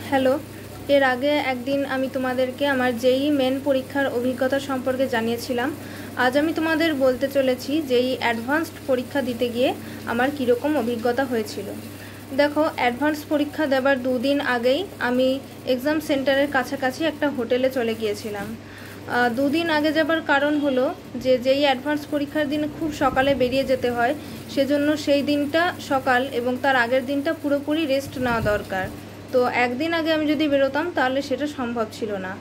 Hello. এর আগে একদিন আমি তোমাদেরকে আমার জেইই মেন পরীক্ষার অভিজ্ঞতা সম্পর্কে জানিয়েছিলাম। আজ আমি তোমাদের বলতে চলেছি জেইই অ্যাডভান্সড পরীক্ষা দিতে গিয়ে আমার কীরকম অভিজ্ঞতা হয়েছিল। দেখো, অ্যাডভান্স পরীক্ষা দেবার দুদিন আগেই আমি এক্সাম সেন্টারের কাছাকাছি একটা হোটেলে চলে গিয়েছিলাম। দুদিন আগে যাবার কারণ হলো যে জেইই অ্যাডভান্স পরীক্ষার দিন খুব সকালে বেরিয়ে যেতে হয়, সেজন্য সেই দিনটা সকাল এবং তার আগের দিনটা পুরোপুরি রেস্ট নেওয়া দরকার। তো একদিন আগে আমি যদি বেরোতাম তাহলে সেটা সম্ভব ছিল না।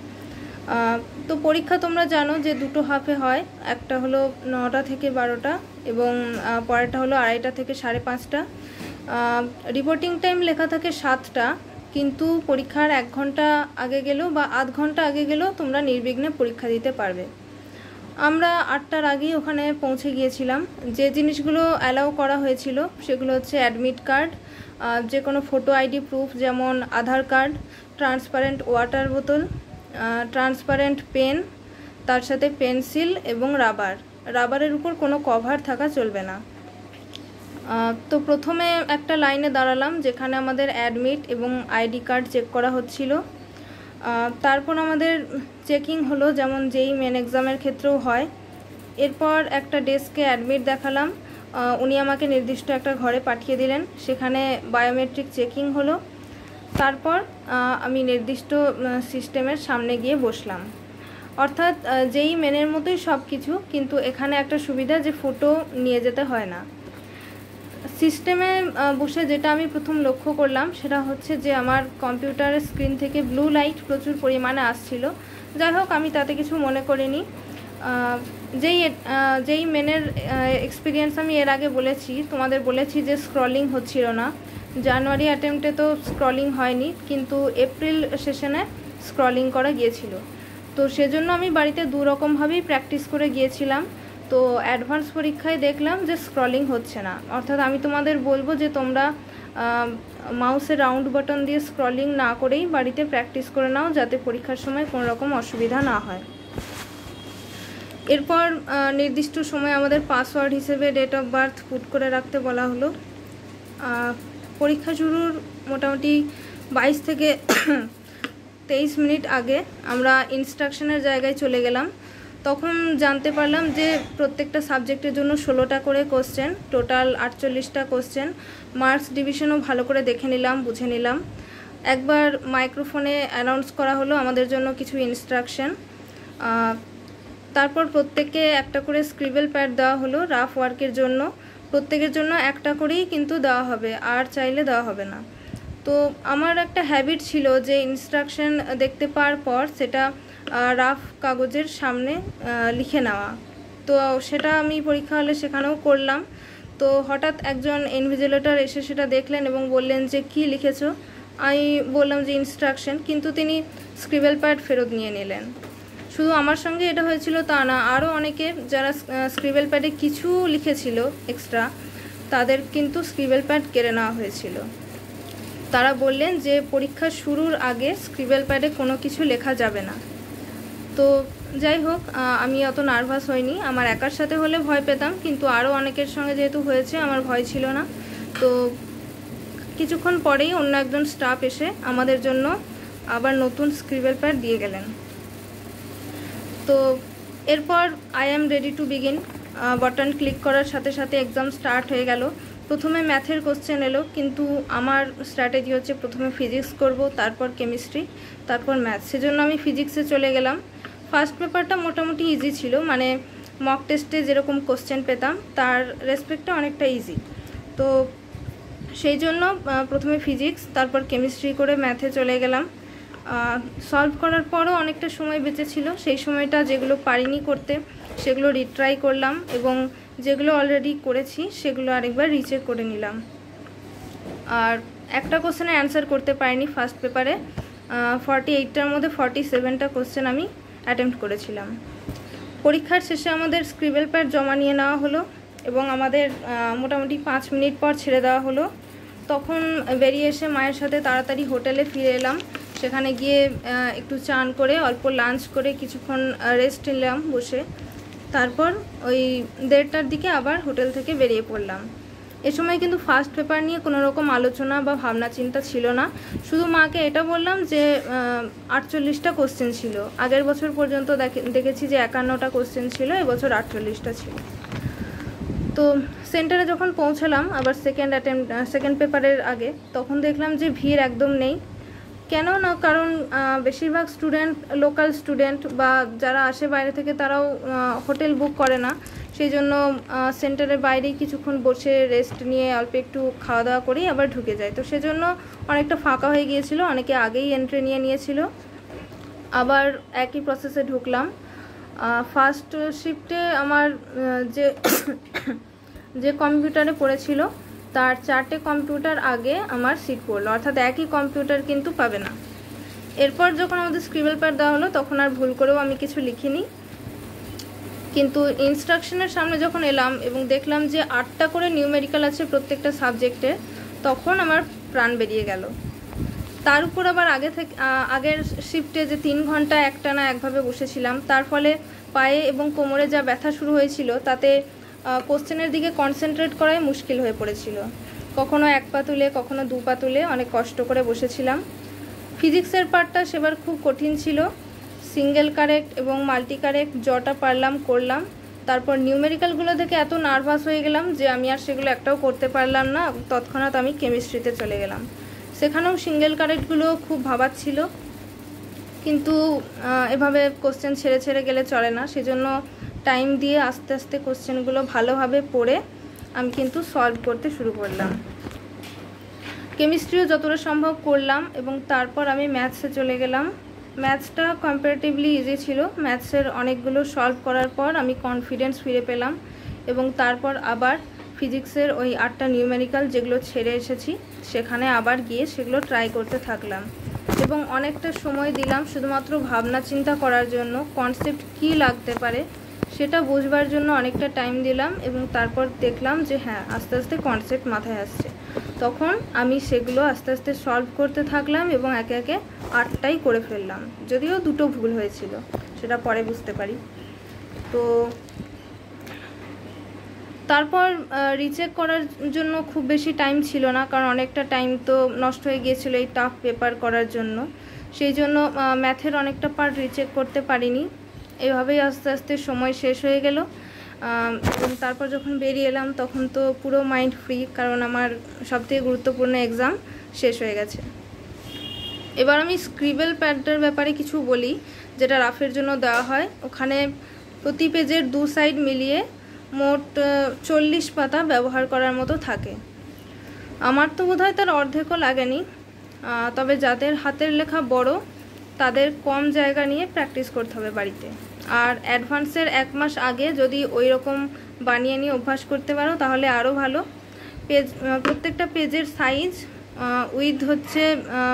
তো পরীক্ষা তোমরা জানো যে দুটো হাফে হয়, একটা হলো 9টা থেকে 12টা এবং পরেরটা হলো 2:30 থেকে 5:30। রিপোর্টিং টাইম লেখা থাকে 7টা, কিন্তু পরীক্ষার 1 ঘন্টা আগে গেলেও বা আধ ঘন্টা আগে গেলেও তোমরা নির্বিঘ্নে পরীক্ষা দিতে পারবে। আমরা 8টার আগেই ওখানে পৌঁছে গিয়েছিলাম। যে জিনিসগুলো অ্যালাউ করা হয়েছিল সেগুলো হচ্ছে অ্যাডমিট কার্ড, যে কোনো ফটো আইডি প্রুফ যেমন আধার কার্ড, ট্রান্সপারেন্ট ওয়াটার বোতল, ট্রান্সপারেন্ট পেন, তার সাথে পেন্সিল এবং রাবারের উপর কোনো কভার থাকা চলবে না। তো প্রথমে একটা লাইনে দাঁড়ালাম যেখানে আমাদের অ্যাডমিট এবং আইডি কার্ড চেক করা হচ্ছিল। তারপর আমাদের চেকিং হলো, যেমন জেইই মেন এক্সামের ক্ষেত্রেও হয়। এরপর একটা ডেস্কে অ্যাডমিট দেখালাম, উনি আমাকে নির্দিষ্ট একটা ঘরে পাঠিয়ে দিলেন, সেখানে বায়োমেট্রিক চেকিং হলো। তারপর আমি নির্দিষ্ট সিস্টেমের সামনে গিয়ে বসলাম। অর্থাৎ জেইই মেনের মতোই সব কিছু, কিন্তু এখানে একটা সুবিধা যে ফটো নিয়ে যেতে হয় না। সিস্টেমে বসে যেটা আমি প্রথম লক্ষ্য করলাম সেটা হচ্ছে যে আমার কম্পিউটারের স্ক্রিন থেকে ব্লু লাইট প্রচুর পরিমাণে আসছিল। যাই হোক, আমি তাতে কিছু মনে করিনি। যেই মেনের এক্সপিরিয়েন্স আমি এর আগে বলেছি, তোমাদের বলেছি যে স্ক্রলিং হচ্ছিল না। জানুয়ারি অ্যাটেম্পটে তো স্ক্রলিং হয়নি, কিন্তু এপ্রিল সেশনে স্ক্রলিং করা গিয়েছিল। তো সেজন্য আমি বাড়িতে দুরকমভাবেই প্র্যাকটিস করে গিয়েছিলাম। তো অ্যাডভান্স পরীক্ষায় দেখলাম যে স্ক্রলিং হচ্ছে না। অর্থাৎ আমি তোমাদের বলবো যে তোমরা মাউসের রাউন্ড বাটন দিয়ে স্ক্রলিং না করেই বাড়িতে প্র্যাকটিস করে নাও, যাতে পরীক্ষার সময় কোনো রকম অসুবিধা না হয়। এরপর নির্দিষ্ট সময় আমাদের পাসওয়ার্ড হিসেবে ডেট অফ বার্থ পুট করে রাখতে বলা হলো। পরীক্ষা শুরুর মোটামুটি 22 থেকে 23 মিনিট আগে আমরা ইনস্ট্রাকশনের জায়গায় চলে গেলাম। তখন জানতে পারলাম যে প্রত্যেকটা সাবজেক্টের জন্য 16টা করে কোশ্চেন, টোটাল 48টা কোশ্চেন। মার্কস ডিভিশনও ভালো করে দেখে নিলাম, বুঝে নিলাম। একবার মাইক্রোফোনে অ্যানাউন্স করা হলো আমাদের জন্য কিছু ইনস্ট্রাকশন। তারপর প্রত্যেককে একটা করে স্ক্রিবেল প্যাড দেওয়া হলো রাফ ওয়ার্কের জন্য। প্রত্যেকের জন্য একটা করেই কিন্তু দেওয়া হবে, আর চাইলে দেওয়া হবে না। তো আমার একটা হ্যাবিট ছিল যে ইনস্ট্রাকশন দেখতে পাওয়ার পর সেটা রাফ কাগজের সামনে লিখে নেওয়া। তো সেটা আমি পরীক্ষা হলে সেখানেও করলাম। তো হঠাৎ একজন ইনভিজিলেটর এসে সেটা দেখলেন এবং বললেন যে কী লিখেছো। আমি বললাম যে ইনস্ট্রাকশন, কিন্তু তিনি স্ক্রিবেল প্যাড ফেরত নিয়ে নিলেন। শুধু আমার সঙ্গে এটা হয়েছিল তা না, আরও অনেকে যারা স্ক্রিবেল প্যাডে কিছু লিখেছিল এক্সট্রা, তাদের কিন্তু স্ক্রিবেল প্যাড কেড়ে নেওয়া হয়েছিল। তারা বললেন যে পরীক্ষা শুরুর আগে স্ক্রিবেল প্যাডে কোনো কিছু লেখা যাবে না। তো যাই হোক, আমি অত নার্ভাস হইনি। আমার একার সাথে হলে ভয় পেতাম, কিন্তু আরও অনেকের সঙ্গে যেহেতু হয়েছে আমার ভয় ছিল না। তো কিছুক্ষণ পরেই অন্য একজন স্টাফ এসে আমাদের জন্য আবার নতুন স্ক্রিবেল প্যাড দিয়ে গেলেন। তো এরপর I am ready to begin button click করার সাথে সাথে এক্সাম স্টার্ট হয়ে গেল। প্রথমে ম্যাথের কোশ্চেন এলো, কিন্তু আমার স্ট্র্যাটেজি হচ্ছে প্রথমে ফিজিক্স করব, তারপর কেমিস্ট্রি, তারপর ম্যাথ। সেজন্য আমি ফিজিক্সে চলে গেলাম। ফার্স্ট পেপারটা মোটামুটি ইজি ছিল, মানে মক টেস্টে যেরকম কোশ্চেন পেতাম তার রেসপেক্টে অনেকটা ইজি। তো সেই জন্য প্রথমে ফিজিক্স, তারপর কেমিস্ট্রি করে ম্যাথে চলে গেলাম। সলভ করার পরও অনেকটা সময় বেঁচেছিল। সেই সময়টা যেগুলো পারিনি করতে সেগুলো রিট্রাই করলাম, এবং যেগুলো অলরেডি করেছি সেগুলো আরেকবার রিচেক করে নিলাম। আর একটা কোশ্চেনের অ্যান্সার করতে পারিনি ফার্স্ট পেপারে। 48টার মধ্যে 47টা কোশ্চেন আমি অ্যাটেম্প্ট করেছিলাম। পরীক্ষার শেষে আমাদের স্ক্রিবেল প্যাড জমা নিয়ে নেওয়া হলো এবং আমাদের মোটামুটি 5 মিনিট পর ছেড়ে দেওয়া হলো। তখন বেরিয়ে এসে মায়ের সাথে তাড়াতাড়ি হোটেলে ফিরে এলাম। সেখানে গিয়ে একটু চান করে অল্প লাঞ্চ করে কিছুক্ষণ রেস্ট নিলাম বসে। তারপর ওই 1:30টার দিকে আবার হোটেল থেকে বেরিয়ে পড়লাম। এ সময় কিন্তু ফার্স্ট পেপার নিয়ে কোনো রকম আলোচনা বা ভাবনা চিন্তা ছিল না, শুধু মাকে এটা বললাম যে 48টা কোশ্চেন ছিল। আগের বছর পর্যন্ত দেখেছি যে 51টা কোশ্চেন ছিল, এবছর 48টা ছিল। তো সেন্টারে যখন পৌঁছালাম আবার সেকেন্ড পেপারের আগে, তখন দেখলাম যে ভিড় একদম নেই। কেন না, কারণ বেশিরভাগ স্টুডেন্ট লোকাল স্টুডেন্ট বা যারা আসে বাইরে থেকে তারাও হোটেল বুক করে না, সেই জন্য সেন্টারের বাইরেই কিছুক্ষণ বসে রেস্ট নিয়ে অল্প একটু খাওয়া দাওয়া করেই আবার ঢুকে যায়। তো সেজন্য অনেকটা ফাঁকা হয়ে গিয়েছিল, অনেকে আগেই এন্ট্রি নিয়েছিল। আবার একই প্রসেসে ঢুকলাম। ফার্স্ট শিফটে আমার যে কম্পিউটারে পড়েছিল তার 4টে কম্পিউটার আগে আমার সিট পড়লো, অর্থাৎ একই কম্পিউটার কিন্তু পাবে না। এরপর যখন আমাদের স্ক্রিবেল প্যাড দেওয়া হলো তখন আর ভুল করেও আমি কিছু লিখিনি, কিন্তু ইনস্ট্রাকশনের সামনে যখন এলাম এবং দেখলাম যে 8টা করে নিউমেরিক্যাল আছে প্রত্যেকটা সাবজেক্টে, তখন আমার প্রাণ বেরিয়ে গেল। তার উপর আবার আগের শিফটে যে 3 ঘন্টা একটানা একভাবে বসেছিলাম, তার ফলে পায়ে এবং কোমরে যা ব্যথা শুরু হয়েছিল তাতে কোশ্চেনের দিকে কনসেন্ট্রেট করাই মুশকিল হয়ে পড়েছিল। কখনো 1 পা তুলে কখনো 2 পা তুলে অনেক কষ্ট করে বসেছিলাম। ফিজিক্সের পার্টটা সেবার খুব কঠিন ছিল, সিঙ্গেল কারেক্ট এবং মাল্টি কারেক্ট যটা পারলাম করলাম। তারপর নিউমেরিক্যালগুলো দেখে এত নার্ভাস হয়ে গেলাম যে আমি আর সেগুলো একটাও করতে পারলাম না, তৎক্ষণাৎ আমি কেমিস্ট্রিতে চলে গেলাম। সেখানেও সিঙ্গেল কারেক্টগুলো খুব ভাবাচ্ছিল, কিন্তু এভাবে কোশ্চেন ছেড়ে ছেড়ে গেলে চলে না, সেজন্য টাইম দিয়ে আস্তে আস্তে কোশ্চেনগুলো ভালোভাবে পড়ে আমি কিন্তু সলভ করতে শুরু করলাম। কেমিস্ট্রিও যতটা সম্ভব করলাম এবং তারপর আমি ম্যাথসে চলে গেলাম। ম্যাথসটা কম্পারেটিভলি ইজি ছিল। ম্যাথসের অনেকগুলো সলভ করার পর আমি কনফিডেন্স ফিরে পেলাম এবং তারপর আবার ফিজিক্সের ওই 8টা নিউমেরিক্যাল যেগুলো ছেড়ে এসেছি সেখানে আবার গিয়ে সেগুলো ট্রাই করতে থাকলাম এবং অনেকটা সময় দিলাম শুধুমাত্র ভাবনা চিন্তা করার জন্য, কনসেপ্ট কী লাগতে পারে সেটা বুঝবার জন্য অনেকটা টাইম দিলাম এবং তারপর দেখলাম যে হ্যাঁ আস্তে আস্তে কনসেপ্ট মাথায় আসছে। তখন আমি সেগুলো আস্তে আস্তে সলভ করতে থাকলাম এবং একে একে 8টাই করে ফেললাম, যদিও 2টো ভুল হয়েছিল, সেটা পরে বুঝতে পারি। তো তারপর রিচেক করার জন্য খুব বেশি টাইম ছিল না, কারণ অনেকটা টাইম তো নষ্ট হয়ে গিয়েছিল এই টাফ পেপার করার জন্য, সেই জন্য ম্যাথের অনেকটা পার্ট রিচেক করতে পারিনি। এভাবেই আস্তে আস্তে সময় শেষ হয়ে গেল এবং তারপর যখন বেরিয়ে এলাম তখন তো পুরো মাইন্ড ফ্রি, কারণ আমার সবথেকে গুরুত্বপূর্ণ এক্সাম শেষ হয়ে গেছে। এবার আমি স্ক্রিবেল প্যাডটার ব্যাপারে কিছু বলি, যেটা রাফের জন্য দেওয়া হয়। ওখানে প্রতি পেজের 2 সাইড মিলিয়ে মোট 40 পাতা ব্যবহার করার মতো থাকে। আমার তো বোধহয় তার অর্ধেকও লাগেনি, তবে যাদের হাতের লেখা বড় তাদের কম জায়গা নিয়ে প্র্যাকটিস করতে হবে বাড়িতে। আর অ্যাডভান্সের 1 মাস আগে যদি ওই রকম বানিয়ে নিয়ে অভ্যাস করতে পারো তাহলে আরও ভালো। প্রত্যেকটা পেজের সাইজ উইথ হচ্ছে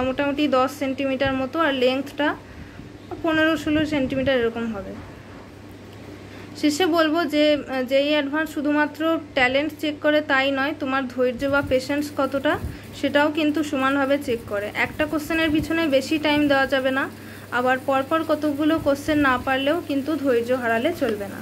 মোটামুটি 10 সেন্টিমিটার মতো, আর লেংথটা 15-16 সেন্টিমিটার এরকম হবে। শেষে বলবো যে যেই অ্যাডভান্স শুধুমাত্র ট্যালেন্ট চেক করে তাই নয়, তোমার ধৈর্য বা পেশেন্স কতটা সেটাও কিন্তু সমানভাবে চেক করে। একটা কোশ্চেনের পিছনে বেশি টাইম দেওয়া যাবে না, আবার পরপর কতগুলো কোশ্চেন না পারলেও কিন্তু ধৈর্য হারালে চলবে না।